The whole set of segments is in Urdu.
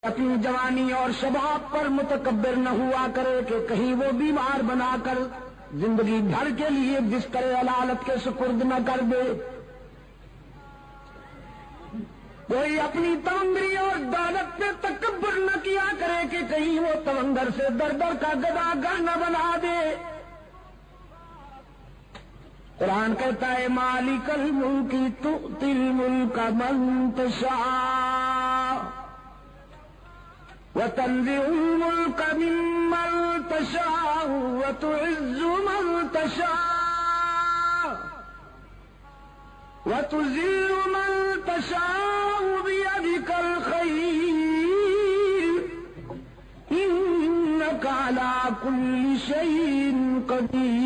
اپنی جوانی اور شباب پر متکبر نہ ہوا کرے کہ کہیں وہ بیمار بنا کر زندگی بھر کے لیے بستر علالت کے سپرد نہ کر دے۔ کوئی اپنی تونگری اور دولت پہ تکبر نہ کیا کرے کہ کہیں وہ تونگر سے در در کا گدا گر نہ بنا دے۔ قرآن کہتا ہے مالک الملک تؤتی الملک من تشاء وتنزع الملك ممن تشاء وتعز من تشاء وتذل من تشاء بيدك الخير إنك على كل شيء قدير۔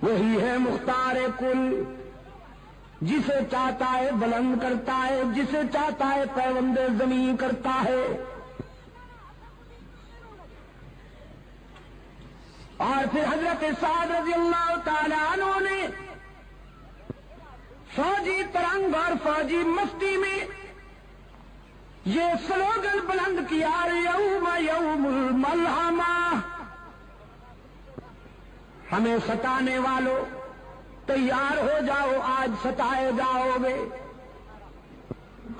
وہی ہے مختار کل، جسے چاہتا ہے بلند کرتا ہے، جسے چاہتا ہے پیوند زمین کرتا ہے۔ اور پھر حضرت سعد رضی اللہ تعالی عنہ نے فوجی ترنگ اور فوجی مستی میں یہ سلوگن بلند کیا یوم یوم الملحمہ، ہمیں ستانے والوں تیار ہو جاؤ، آج ستائے جاؤ گے۔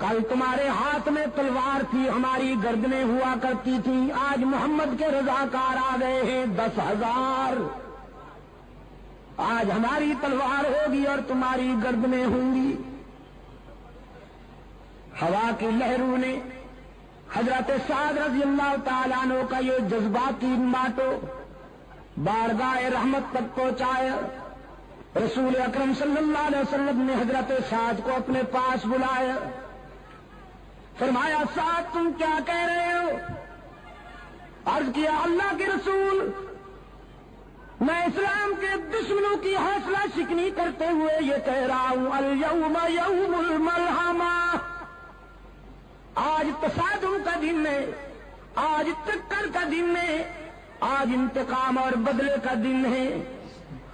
کل تمہارے ہاتھ میں تلوار تھی، ہماری گردنیں ہوا کرتی تھیں، آج محمد کے رضاکار آ گئے ہیں 10,000۔ آج ہماری تلوار ہوگی اور تمہاری گردنیں ہوں گی۔ ہوا کی لہروں نے حضرت سعد رضی اللہ تعالیٰ عنہ کا یہ جذباتی ماتو بارگاہ رحمت تک پہنچایا۔ رسول اکرم صلی اللہ علیہ وسلم نے حضرت سعد کو اپنے پاس بلایا، فرمایا سعد تم کیا کہہ رہے ہو؟ عرض کیا اللہ کے رسول، میں اسلام کے دشمنوں کی حوصلہ شکنی کرتے ہوئے یہ کہہ رہا ہوں الیوم یوم الملحمہ، آج تصادم کا دن ہے، آج ٹکر کا دن ہے، آج انتقام اور بدلے کا دن ہے۔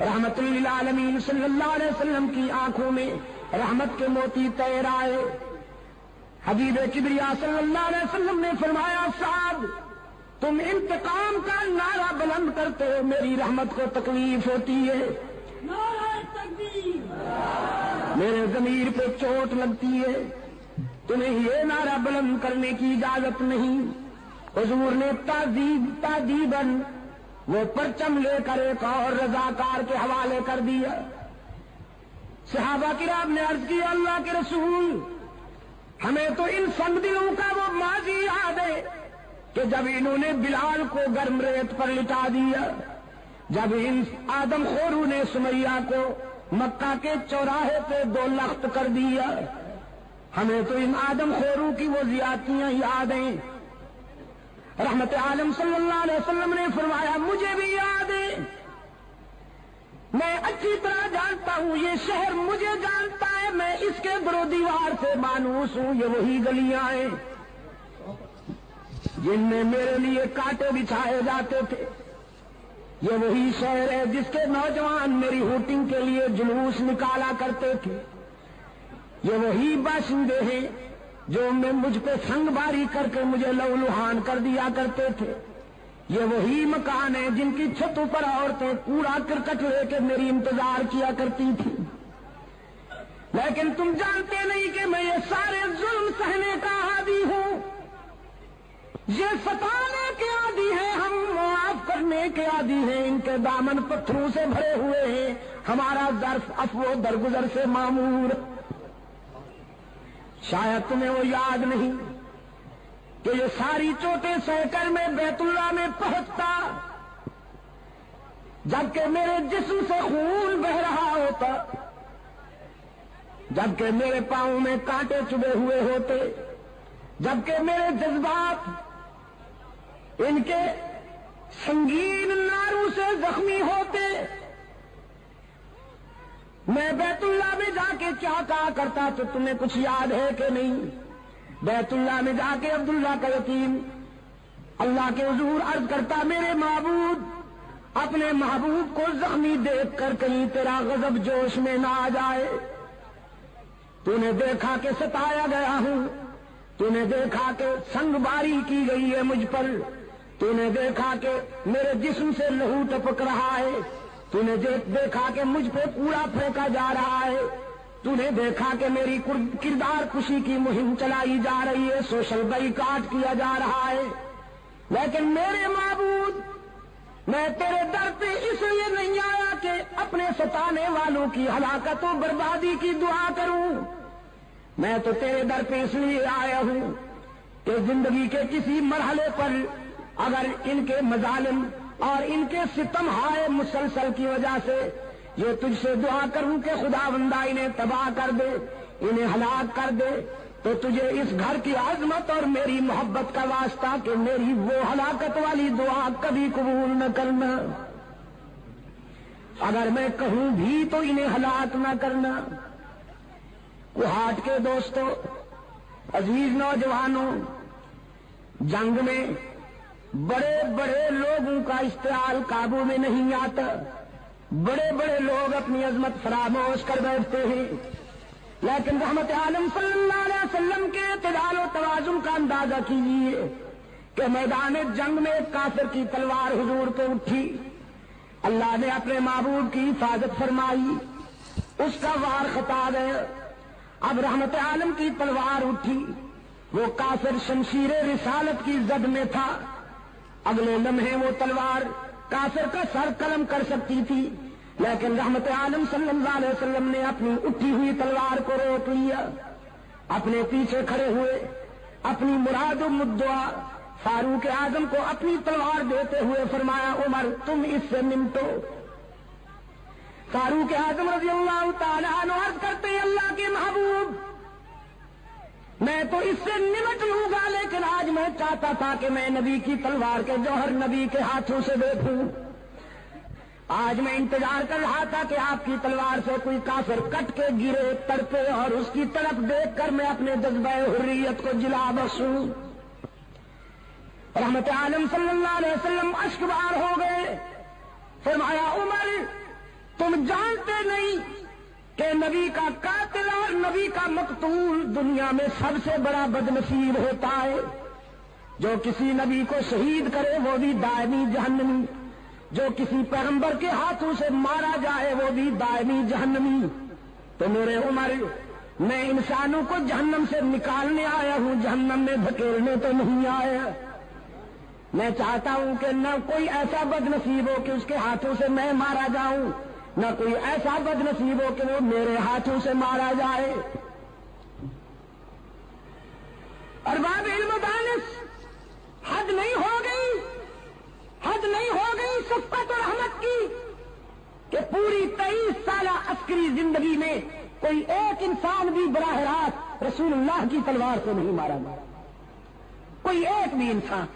رحمت للعالمین صلی اللہ علیہ وسلم کی آنکھوں میں رحمت کے موتی تیر آئے۔ حبیب کبریا صلی اللہ علیہ وسلم نے فرمایا سعد تم انتقام کا نعرہ بلند کرتے ہو، میری رحمت کو تکلیف ہوتی ہے، نعرہ تکبیر، میرے ضمیر پہ چوٹ لگتی ہے، تمہیں یہ نعرہ بلند کرنے کی اجازت نہیں۔ حضور نے تادیباً وہ پرچم لے کر ایک اور رضاکار کے حوالے کر دیا۔ صحابہ کرام نے عرض کیا اللہ کے رسول، ہمیں تو ان سنگ دلوں کا وہ ماضی یاد ہے کہ جب انہوں نے بلال کو گرم ریت پر لٹا دیا، جب ان آدم خورو نے سمیہ کو مکہ کے چوراہے پہ 2 لخت کر دیا، ہمیں تو ان آدم خورو کی وہ زیادتیاں یاد ہیں۔ رحمت عالم صلی اللہ علیہ وسلم نے فرمایا مجھے بھی یاد ہے، میں اچھی طرح جانتا ہوں، یہ شہر مجھے جانتا ہے، میں اس کے در و دیوار سے مانوس ہوں، یہ وہی گلیاں ہیں جن میں میرے لیے کانٹے بچھائے جاتے تھے، یہ وہی شہر ہے جس کے نوجوان میری ہوٹنگ کے لیے جلوس نکالا کرتے تھے، یہ وہی باشندے ہیں جو میں مجھ پہ سنگ باری کر کے مجھے لہولہان کر دیا کرتے تھے، یہ وہی مکان ہیں جن کی چھتوں پر عورتیں کوڑا کرکٹ لے کے میری انتظار کیا کرتی تھی۔ لیکن تم جانتے نہیں کہ میں یہ سارے ظلم سہنے کا عادی ہوں، یہ ستانے کے عادی ہیں، ہم معاف کرنے کے عادی ہیں، ان کے دامن پتھروں سے بھرے ہوئے ہیں، ہمارا ظرف عفو و درگزر سے معمور۔ شاید تمہیں وہ یاد نہیں کہ یہ ساری چوٹیں سہ کر میں بیت اللہ میں پہنچتا جبکہ میرے جسم سے خون بہ رہا ہوتا، جبکہ میرے پاؤں میں کانٹے چبھے ہوئے ہوتے، جبکہ میرے جذبات ان کے سنگین ناروں سے زخمی ہوتے، میں بیت اللہ میں جا کے کیا کہا کرتا تو تمہیں کچھ یاد ہے کہ نہیں؟ بیت اللہ میں جا کے عبداللہ کا یتیم اللہ کے حضور عرض کرتا میرے معبود اپنے محبوب کو زخمی دیکھ کر کہیں تیرا غضب جوش میں نہ آ جائے، تو نے دیکھا کہ ستایا گیا ہوں، تو نے دیکھا کہ سنگ باری کی گئی ہے مجھ پر، تو نے دیکھا کہ میرے جسم سے لہو ٹپک رہا ہے، تو نے دیکھا کہ مجھ پہ کوڑا پھینکا جا رہا ہے، تو نے دیکھا کہ میری کردار کشی کی مہم چلائی جا رہی ہے، سوشل بائیکاٹ کیا جا رہا ہے، لیکن میرے معبود میں تیرے در پہ اس لیے نہیں آیا کہ اپنے ستانے والوں کی ہلاکت و بربادی کی دعا کروں، میں تو تیرے در پہ اس لیے آیا ہوں کہ زندگی کے کسی مرحلے پر اگر ان کے مظالم اور ان کے ستم ہائے مسلسل کی وجہ سے یہ تجھ سے دعا کروں کہ خداوندہ انہیں تباہ کر دے، انہیں ہلاک کر دے، تو تجھے اس گھر کی عظمت اور میری محبت کا واسطہ کہ میری وہ ہلاکت والی دعا کبھی قبول نہ کرنا، اگر میں کہوں بھی تو انہیں ہلاک نہ کرنا۔ کوہاٹ کے دوستوں، عزیز نوجوانوں، جنگ میں بڑے بڑے لوگوں کا اشتعال قابو میں نہیں آتا، بڑے بڑے لوگ اپنی عظمت فراموش کر بیٹھتے ہیں، لیکن رحمت عالم صلی اللہ علیہ وسلم کے اعتدال و توازن کا اندازہ کیجیے کہ میدان جنگ میں ایک کافر کی تلوار حضور پہ اٹھی، اللہ نے اپنے معبود کی حفاظت فرمائی، اس کا وار خطا گیا، اب رحمت عالم کی تلوار اٹھی، وہ کافر شمشیر رسالت کی زد میں تھا، اگلے لمحے وہ تلوار کافر کا سر قلم کر سکتی تھی، لیکن رحمت عالم صلی اللہ علیہ وسلم نے اپنی اٹھی ہوئی تلوار کو روک لیا، اپنے پیچھے کھڑے ہوئے اپنی مراد و مدعا فاروق اعظم کو اپنی تلوار دیتے ہوئے فرمایا، عمر تم اس سے نمٹو۔ فاروق اعظم رضی اللہ تعالیٰ عنہ عرض کرتے ہیں، اللہ کے محبوب میں تو اس سے نمٹ لوں گا، لیکن آج میں چاہتا تھا کہ میں نبی کی تلوار کے جوہر نبی کے ہاتھوں سے دیکھوں، آج میں انتظار کر رہا تھا کہ آپ کی تلوار سے کوئی کافر کٹ کے گرے تڑپے اور اس کی طرف دیکھ کر میں اپنے جذبہ حریت کو جلا بخشوں۔ رحمت عالم صلی اللہ علیہ وسلم اشکبار ہو گئے، فرمایا عمر تم جانتے نہیں کہ نبی کا قاتل اور نبی کا مقتول دنیا میں سب سے بڑا بدنصیب ہوتا ہے، جو کسی نبی کو شہید کرے وہ بھی دائمی جہنمی، جو کسی پیغمبر کے ہاتھوں سے مارا جائے وہ بھی دائمی جہنمی۔ تو میرے عمر میں انسانوں کو جہنم سے نکالنے آیا ہوں، جہنم میں دھکیلنے تو نہیں آیا۔ میں چاہتا ہوں کہ نہ کوئی ایسا بدنصیب ہو کہ اس کے ہاتھوں سے میں مارا جاؤں، نہ کوئی ایسا بدنصیب ہو کہ وہ میرے ہاتھوں سے مارا جائے۔ ارباب علم و دانش، حد نہیں ہو گئی، حد نہیں ہو گئی شفقت اور رحمت کی کہ پوری 23 سالہ عسکری زندگی میں کوئی ایک انسان بھی براہ راست رسول اللہ کی تلوار سے نہیں مارا گیا، کوئی ایک بھی انسان۔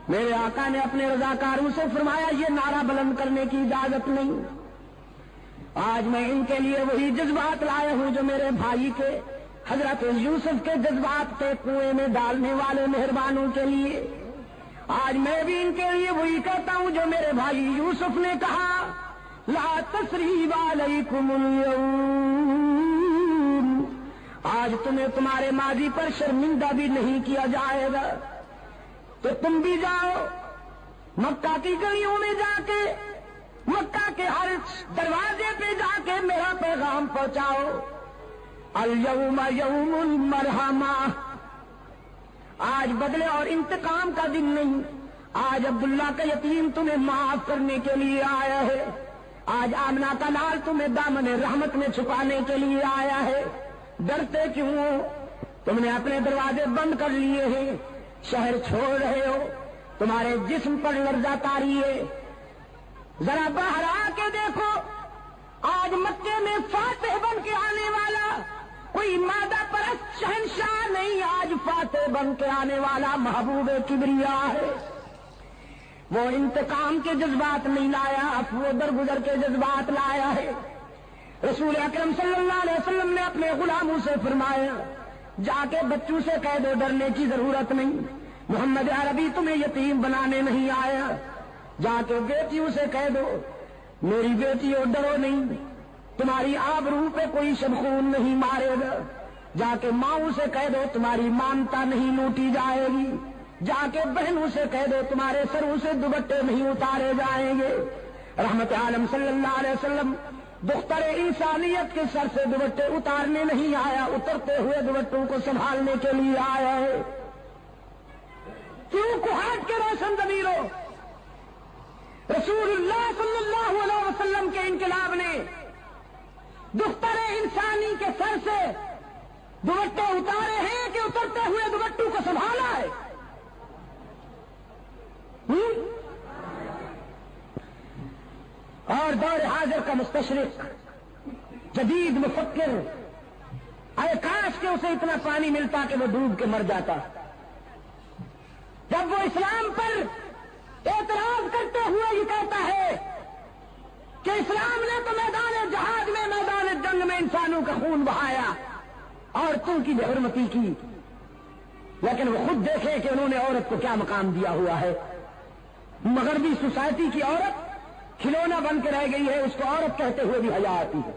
میرے آقا نے اپنے رضاکاروں سے فرمایا یہ نعرہ بلند کرنے کی اجازت نہیں، آج میں ان کے لیے وہی جذبات لایا ہوں جو میرے بھائی کے حضرت یوسف کے جذبات کے کنویں میں ڈالنے والے مہربانوں کے لیے، آج میں بھی ان کے لیے وہی کہتا ہوں جو میرے بھائی یوسف نے کہا، لا تثریب علیکم اليوم، آج تمہیں تمہارے ماضی پر شرمندہ بھی نہیں کیا جائے گا، تو تم بھی جاؤ مکہ کی گلیوں میں جا کے، مکہ کے ہر دروازے پہ جا کے میرا پیغام پہنچاؤ، الیوم یوم المرحمہ، آج بدلے اور انتقام کا دن نہیں، آج عبداللہ کا یتیم تمہیں معاف کرنے کے لیے آیا ہے، آج آمنہ کا لال تمہیں دامن رحمت میں چھپانے کے لیے آیا ہے، ڈرتے کیوں ہو؟ تم نے اپنے دروازے بند کر لیے ہیں، شہر چھوڑ رہے ہو، تمہارے جسم پر لرزہ طاری ہے، ذرا باہر آ کے دیکھو، آج مکے میں فاتح بن کے آنے والا کوئی مادہ پرست شہنشاہ نہیں، آج فاتح بن کے آنے والا محبوب کبریا ہے۔ وہ انتقام کے جذبات نہیں لایا، وہ درگزر کے جذبات لایا ہے۔ رسول اکرم صلی اللہ علیہ وسلم نے اپنے غلاموں سے فرمایا، جا کے بچوں سے کہہ دو ڈرنے کی ضرورت نہیں، محمد عربی تمہیں یتیم بنانے نہیں آیا، جا کے بیٹیوں سے کہہ دو میری بیٹیوں ڈرو نہیں، تمہاری آبرو پہ کوئی شبخون نہیں مارے گا، جا کے ماؤں سے کہہ دو تمہاری مانتا نہیں لوٹی جائے گی، جا کے بہنوں سے کہہ دو تمہارے سروں سے دوپٹے نہیں اتارے جائیں گے۔ رحمت عالم صلی اللہ علیہ وسلم دختر انسانیت کے سر سے دوپٹے اتارنے نہیں آیا، اترتے ہوئے دوپٹوں کو سنبھالنے کے لیے آیا ہے۔ کیوں کوہاٹ کے روشن ضمیروں، رسول اللہ صلی اللہ علیہ وسلم کے انقلاب نے دختر انسانی کے سر سے دوپٹے اتارے ہیں کہ اترتے ہوئے دوپٹوں کو سنبھالا ہے؟ اور دور حاضر کا مستشرق، جدید مفکر، اے کاش کہ اسے اتنا پانی ملتا کہ وہ ڈوب کے مر جاتا۔ جب وہ اسلام پر اعتراض کرتے ہوئے یہ کہتا ہے کہ اسلام نے تو میدان جہاد میں، میدان جنگ میں انسانوں کا خون بہایا، عورتوں کی بے حرمتی کی، لیکن وہ خود دیکھے کہ انہوں نے عورت کو کیا مقام دیا ہوا ہے۔ مغربی سوسائٹی کی عورت کھلونا بن کے رہ گئی ہے، اس کو عورت کہتے ہوئے بھی حیا آتی ہے،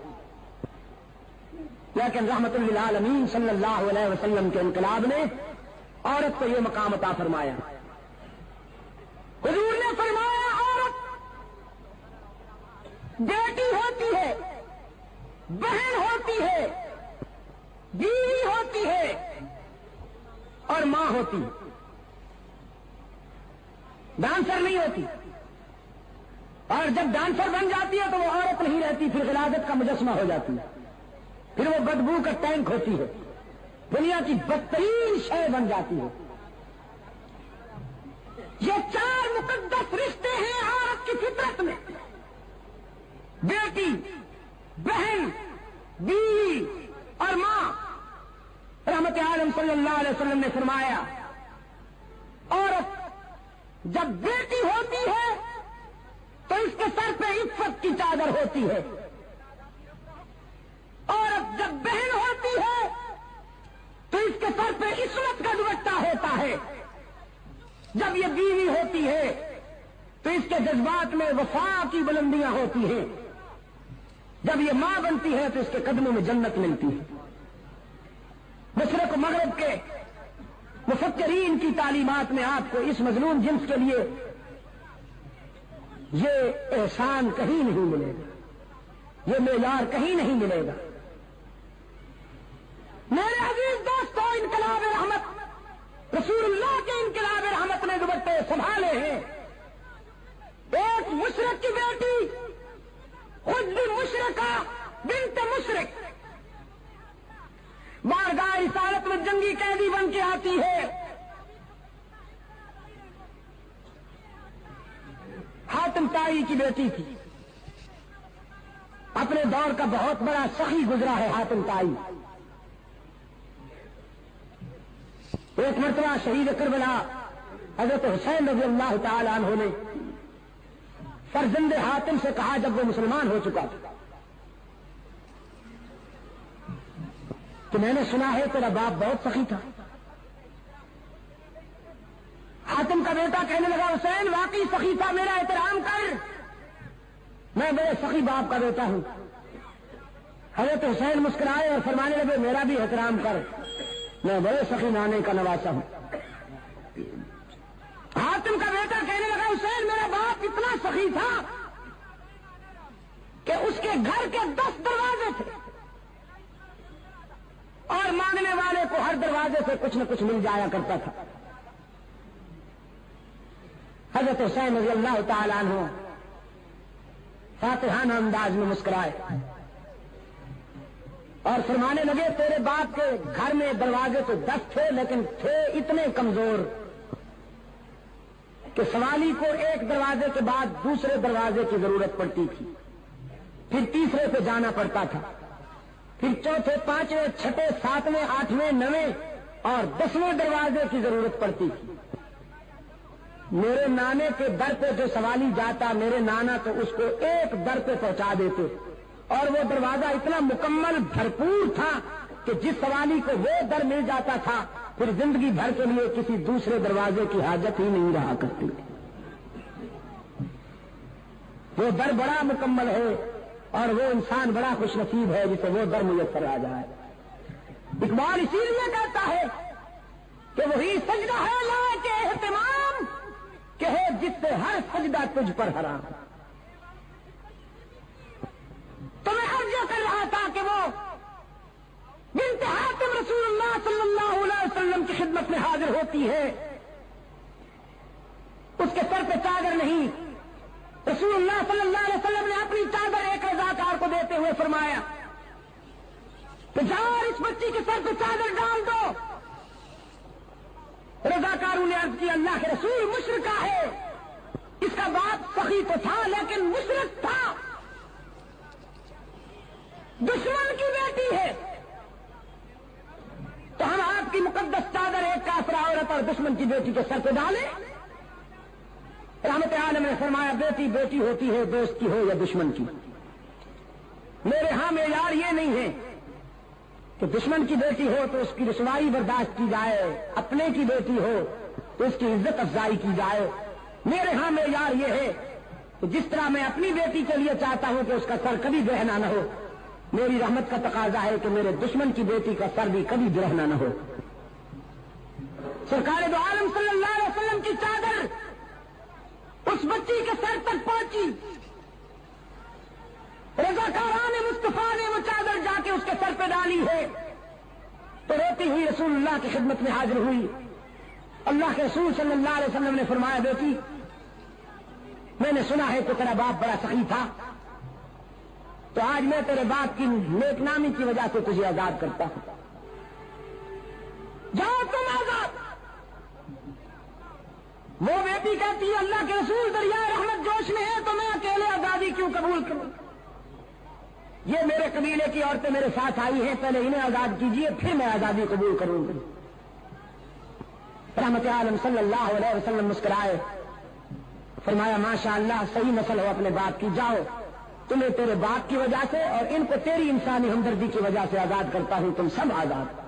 لیکن رحمت للعالمین صلی اللہ علیہ وسلم کے انقلاب نے عورت کو یہ مقام عطا فرمایا۔ حضور نے فرمایا عورت بیٹی ہوتی ہے، بہن ہوتی ہے، بیوی ہوتی ہے اور ماں ہوتی ہے، ڈانسر نہیں ہوتی۔ اور جب ڈانسر بن جاتی ہے تو وہ عورت نہیں رہتی، پھر غلاظت کا مجسمہ ہو جاتی ہے، پھر وہ بدبو کا ٹینک ہوتی ہے، دنیا کی بدترین شے بن جاتی ہے۔ یہ چار مقدس رشتے ہیں عورت کی فطرت میں، بیٹی، بہن، بیوی اور ماں۔ رحمت عالم صلی اللہ علیہ وسلم نے فرمایا عورت جب بیٹی ہوتی ہے تو اس کے سر پہ عفت کی چادر ہوتی ہے، عورت جب بہن ہوتی ہے تو اس کے سر پہ عصمت کا دوپٹہ ہوتا ہے، جب یہ بیوی ہوتی ہے تو اس کے جذبات میں وفا کی بلندیاں ہوتی ہیں، جب یہ ماں بنتی ہے تو اس کے قدموں میں جنت ملتی ہے۔ مشرق و مغرب کے مفکرین کی تعلیمات میں آپ کو اس مظلوم جنس کے لیے یہ احسان کہیں نہیں ملے گا، یہ معیار کہیں نہیں ملے گا۔ میرے عزیز دوستوں، انقلاب رحمت، رسول اللہ کے انقلاب رحمت نے دوپٹے سنبھالے ہیں۔ ایک مشرق کی بیٹی، خود بھی مشرقہ، بنت مشرق، بارگاہ رسالت میں جنگی قیدی بن کے آتی ہے۔ حاتم طائی کی بیٹی تھی، اپنے دور کا بہت بڑا سخی گزرا ہے حاتم طائی۔ ایک مرتبہ شہید کربلا حضرت حسین رضی اللہ تعالی عنہ نے فرزند حاتم سے کہا جب وہ مسلمان ہو چکا تھا کہ میں نے سنا ہے تیرا باپ بہت سخی تھا۔ حاتم کا بیٹا کہنے لگا حسین واقعی سخی تھا، میرا احترام کر، میں بڑے سخی باپ کا بیٹا ہوں۔ حضرت حسین مسکرائے اور فرمانے لگے میرا بھی احترام کر، میں بڑے سخی نانے کا نواسا ہوں۔ حاتم کا بیٹا کہنے لگا حسین میرا باپ اتنا سخی تھا کہ اس کے گھر کے 10 دروازے تھے اور مانگنے والے کو ہر دروازے سے کچھ نہ کچھ مل جایا کرتا تھا۔ حضرت حسین رضی اللہ تعالیٰ عنہ فاتحانہ انداز میں مسکرائے اور فرمانے لگے تیرے باپ کے گھر میں دروازے تو 10 تھے لیکن تھے اتنے کمزور کہ سوالی کو ایک دروازے کے بعد دوسرے دروازے کی ضرورت پڑتی تھی، پھر تیسرے پہ جانا پڑتا تھا، پھر چوتھے، پانچویں، چھٹے، ساتویں، آٹھویں، نویں اور 10ویں دروازے کی ضرورت پڑتی تھی۔ میرے نانے کے در پہ جو سوالی جاتا میرے نانا تو اس کو ایک در پہ پہنچا دیتے اور وہ دروازہ اتنا مکمل بھرپور تھا کہ جس سوالی کو وہ در مل جاتا تھا پھر زندگی بھر کے لیے کسی دوسرے دروازے کی حاجت ہی نہیں رہا کرتی تھی۔ وہ در بڑا مکمل ہے اور وہ انسان بڑا خوش نصیب ہے جسے وہ در میسر آ جائے. اقبال اسی لیے کہتا ہے کہ وہی سجدہ ہے لائق اہتمام کہ ہے جس سے ہر سجدہ تجھ پر حرام. تو میں عرض یہ کر رہا تھا کہ وہ بنت حاتم رسول اللہ صلی اللہ علیہ وسلم کی خدمت میں حاضر ہوتی ہے. اس کے سر پہ چادر نہیں. رسول اللہ صلی اللہ علیہ وسلم نے اپنی چادر ایک رضاکار کو دیتے ہوئے فرمایا کہ جاؤ اس بچی کے سر پہ چادر ڈال دو. رضاکاروں نے عرض کیا اللہ کے رسول مشرکہ ہے. اس کا باپ سخی تو تھا لیکن مشرک تھا, دشمن کی بیٹی ہے, تو ہم آپ کی مقدس چادر ایک کافرہ عورت اور دشمن کی بیٹی کے سر پہ ڈالیں. رحمت عالم نے فرمایا بیٹی بیٹی ہوتی ہے, دوست کی ہو یا دشمن کی. میرے ہاں معیار یہ نہیں ہے کہ دشمن کی بیٹی ہو تو اس کی رسوائی برداشت کی جائے, اپنے کی بیٹی ہو تو اس کی عزت افزائی کی جائے. میرے ہاں معیار یہ ہے کہ جس طرح میں اپنی بیٹی کے لیے چاہتا ہوں کہ اس کا سر کبھی برہنا نہ ہو, میری رحمت کا تقاضا ہے کہ میرے دشمن کی بیٹی کا سر بھی کبھی برہنا نہ ہو. سرکار دو عالم صلی اللہ علیہ وسلم کی چادر اس بچی کے سر تک پہنچی. رضاکاران مصطفیٰ نے وہ چادر جا کے اس کے سر پہ ڈالی ہے تو روتی ہوئی رسول اللہ کی خدمت میں حاضر ہوئی. اللہ کے رسول صلی اللہ علیہ وسلم نے فرمایا بیٹی میں نے سنا ہے کہ تیرا باپ بڑا سخی تھا, تو آج میں تیرے باپ کی نیک نامی کی وجہ سے تجھے آزاد کرتا ہوں. جاؤ تم آزاد. وہ بیٹی کہتی ہے اللہ کے رسول دریائے رحمت جوش میں ہے تو میں اکیلے آزادی کیوں قبول کروں؟ یہ میرے قبیلے کی عورتیں میرے ساتھ آئی ہیں, پہلے انہیں آزاد کیجئے پھر میں آزادی قبول کروں گی. رحمت عالم صلی اللہ علیہ وسلم مسکرائے, فرمایا ماشاء اللہ صحیح نسل ہو اپنے باپ کی, جاؤ تمہیں تیرے باپ کی وجہ سے اور ان کو تیری انسانی ہمدردی کی وجہ سے آزاد کرتا ہوں, تم سب آزاد.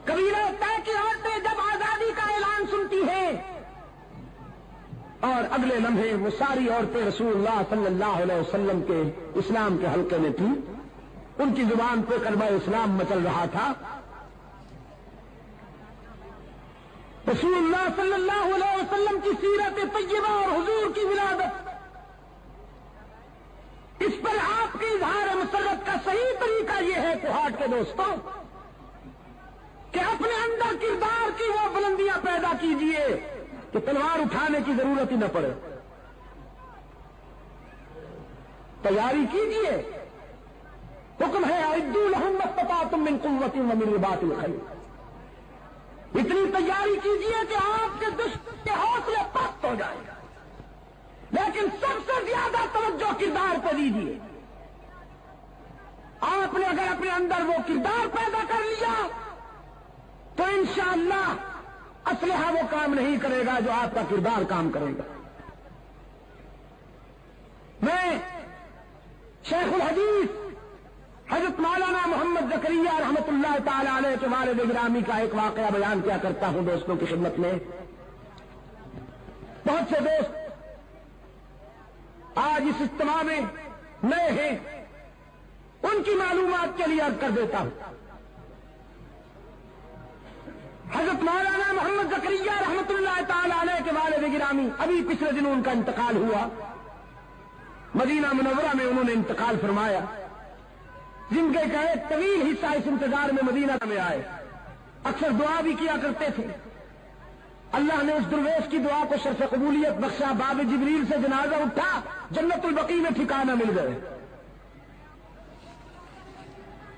قبیلہ طے کی عورتیں جب آزادی کا اعلان سنتی ہیں اور اگلے لمحے وہ ساری عورتیں رسول اللہ صلی اللہ علیہ وسلم کے اسلام کے حلقے میں تھیں, ان کی زبان پہ کلمہ اسلام مچل رہا تھا. رسول اللہ صلی اللہ علیہ وسلم کی سیرت طیبہ اور حضور کی ولادت, اس پر آپ کی اظہار مسرت کا صحیح طریقہ یہ ہے کوہاٹ کے دوستوں کہ اپنے اندر کردار کی وہ بلندیاں پیدا کیجئے کہ تلوار اٹھانے کی ضرورت ہی نہ پڑے. تیاری کیجئے, حکم ہے اعدوا لهم ما استطعتم من قوة ومن رباط الخيل. اتنی تیاری کیجئے کہ آپ کے دشمن کے حوصلے پست ہو جائیں, لیکن سب سے زیادہ توجہ کردار پہ دیجیے. آپ نے اگر اپنے اندر وہ کردار پیدا کر لیا تو انشاءاللہ اسلحہ وہ کام نہیں کرے گا جو آپ کا کردار کام کرے گا. میں شیخ الحدیث حضرت مولانا محمد زکریا رحمت اللہ تعالی علیہ کے والد گرامی کا ایک واقعہ بیان کیا کرتا ہوں دوستوں کی خدمت میں. بہت سے دوست آج اس اجتماع میں نئے ہیں, ان کی معلومات کے لیے عرض کر دیتا ہوں. حضرت مولانا محمد زکریا رحمت اللہ تعالی علیہ کے والد گرامی ابھی پچھلے دنوں ان کا انتقال ہوا. مدینہ منورہ میں انہوں نے انتقال فرمایا. زندگی کا ایک طویل حصہ اس انتظار میں مدینہ میں آئے, اکثر دعا بھی کیا کرتے تھے. اللہ نے اس درویش کی دعا کو شرف قبولیت بخشا, باب جبریل سے جنازہ اٹھا, جنت البقیع میں ٹھکانہ مل گئے.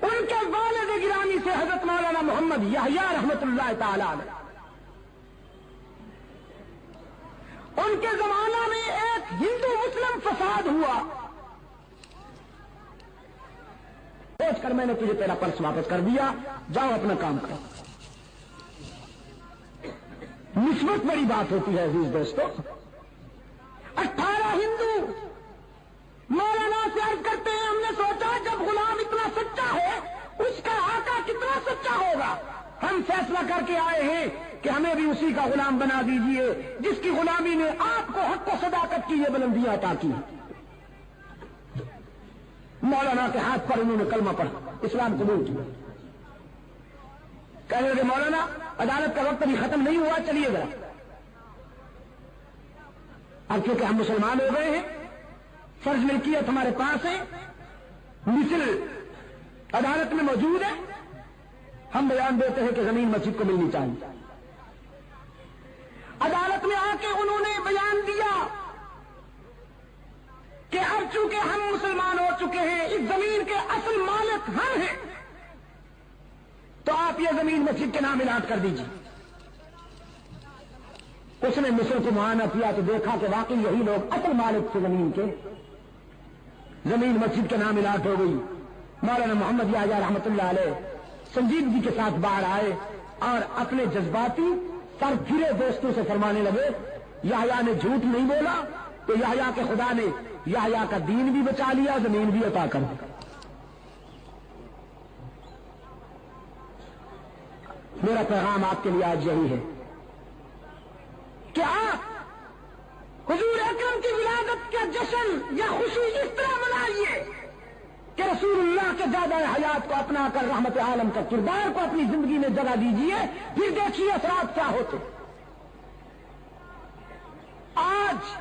ان کے والد گرامی سے حضرت مولانا محمد یحییٰ رحمت اللہ تعالی علیہ, ان کے زمانہ میں ایک ہندو مسلم فساد ہوا. سوچ کر میں نے تجھے تیرا پرس واپس کر دیا, جاؤ اپنا کام کرو. نسبت بڑی بات ہوتی ہے عزیز دوستو. 18 ہندو مولانا سے عرض کرتے ہیں ہم نے سوچا جب غلام اتنا سچا ہے اس کا آقا کتنا سچا ہوگا, ہم فیصلہ کر کے آئے ہیں کہ ہمیں بھی اسی کا غلام بنا دیجئے جس کی غلامی نے آپ کو حق و صداقت کی یہ بلندیاں عطا کی. مولانا کے ہاتھ پر انہوں نے کلمہ پڑھا، اسلام قبول کیا. کہنے لگے مولانا عدالت کا وقت ابھی ختم نہیں ہوا، چلیے ذرا. اب کیونکہ ہم مسلمان ہو گئے ہیں، فرض ملکیت ہمارے پاس ہے، مثل عدالت میں موجود ہے، ہم بیان دیتے ہیں کہ زمین مسجد کو ملنی چاہیے. عدالت میں آ کے انہوں نے بیان دیا کہ اب چونکہ ہم مسلمان ہو چکے ہیں، اس زمین کے اصل مالک ہم ہیں، تو آپ یہ زمین مسجد کے نام الاٹ کر دیجیے. اس نے مصر کو معائنہ کیا تو دیکھا کہ واقعی یہی لوگ اصل مالک تھے زمین کے. زمین مسجد کے نام الاٹ ہو گئی. مولانا محمد یحییٰ رحمۃ اللہ علیہ سنجیدگی کے ساتھ باہر آئے اور اپنے جذباتی سر پھرے دوستوں سے فرمانے لگے یحییٰ نے جھوٹ نہیں بولا تو یحییٰ کے خدا نے یحییٰ کا دین بھی بچا لیا، زمین بھی عطا کر دی. میرا پیغام آپ کے لیے آج یہی ہے کہ آپ حضور اکرم کی ولادت کا جشن یا خوشی اس طرح منائیے کہ رسول اللہ کے زیادہ حیات کو اپنا کر رحمت عالم کا کردار کو اپنی زندگی میں جگہ دیجیے، پھر دیکھیے اثرات کیا ہوتے. آج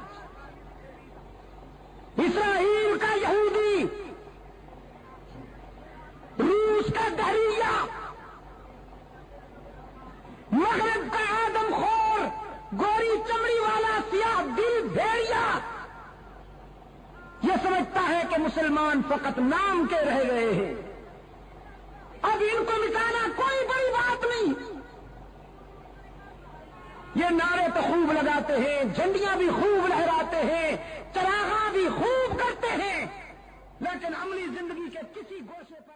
اسرائیل کا یہودی، روس کا دہریہ، مغرب کا آدم خور، گوری چمڑی والا سیاہ دل بھیڑیا یہ سمجھتا ہے کہ مسلمان فقط نام کے رہ گئے ہیں. اب ان کو مٹانا کوئی بڑی بات نہیں. یہ نعرے تو خوب لگاتے ہیں، جھنڈیاں بھی خوب لہراتے ہیں، چراغاں بھی خوب کرتے ہیں، لیکن عملی زندگی کے کسی گوشے پر